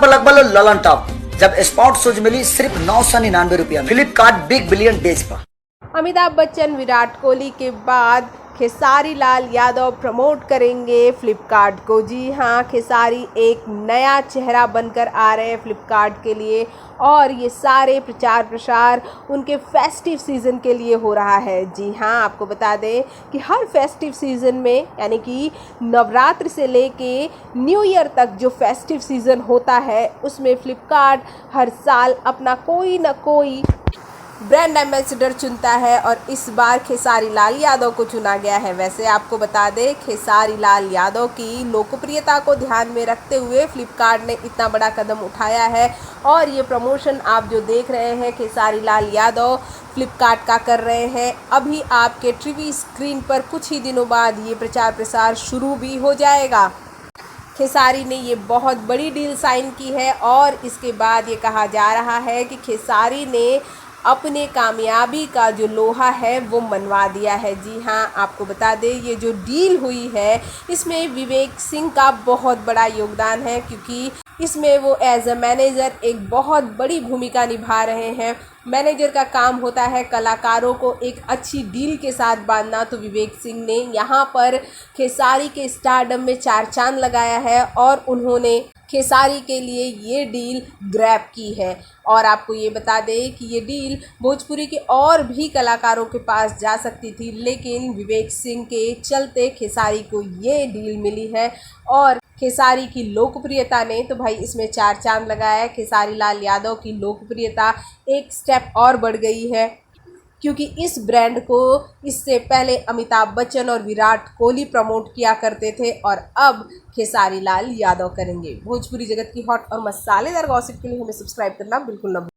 पलक बलो ललन टॉप जब spot shoes मिली सिर्फ 999 रुपया में फ्लिपकार्ट बिग बिलियन डेज पर। अमिताभ बच्चन विराट कोहली के बाद खेसारी लाल यादव प्रमोट करेंगे फ्लिपकार्ट को। जी हाँ, खेसारी एक नया चेहरा बनकर आ रहे हैं फ्लिपकार्ट के लिए और ये सारे प्रचार प्रसार उनके फेस्टिव सीज़न के लिए हो रहा है। जी हाँ, आपको बता दें कि हर फेस्टिव सीज़न में यानी कि नवरात्र से लेके न्यू ईयर तक जो फेस्टिव सीज़न होता है उसमें फ्लिपकार्ट हर साल अपना कोई ना कोई ब्रांड एम्बेसडर चुनता है और इस बार खेसारी लाल यादव को चुना गया है। वैसे आपको बता दें, खेसारी लाल यादव की लोकप्रियता को ध्यान में रखते हुए फ्लिपकार्ट ने इतना बड़ा कदम उठाया है और ये प्रमोशन आप जो देख रहे हैं खेसारी लाल यादव फ्लिपकार्ट का कर रहे हैं। अभी आपके टीवी स्क्रीन पर कुछ ही दिनों बाद ये प्रचार प्रसार शुरू भी हो जाएगा। खेसारी ने ये बहुत बड़ी डील साइन की है और इसके बाद ये कहा जा रहा है कि खेसारी ने अपने कामयाबी का जो लोहा है वो मनवा दिया है। जी हाँ, आपको बता दें ये जो डील हुई है इसमें विवेक सिंह का बहुत बड़ा योगदान है क्योंकि इसमें वो एज अ मैनेजर एक बहुत बड़ी भूमिका निभा रहे हैं। मैनेजर का काम होता है कलाकारों को एक अच्छी डील के साथ बांधना, तो विवेक सिंह ने यहाँ पर खेसारी के स्टारडम में चार चांद लगाया है और उन्होंने खेसारी के लिए ये डील ग्रैब की है। और आपको ये बता दें कि ये डील भोजपुरी के और भी कलाकारों के पास जा सकती थी, लेकिन विवेक सिंह के चलते खेसारी को ये डील मिली है और खेसारी की लोकप्रियता ने तो भाई इसमें चार चांद लगाया है। खेसारी लाल यादव की लोकप्रियता एक स्टेप और बढ़ गई है क्योंकि इस ब्रांड को इससे पहले अमिताभ बच्चन और विराट कोहली प्रमोट किया करते थे और अब खेसारी लाल यादव करेंगे। भोजपुरी जगत की हॉट और मसालेदार गॉसिप के लिए हमें सब्सक्राइब करना बिल्कुल न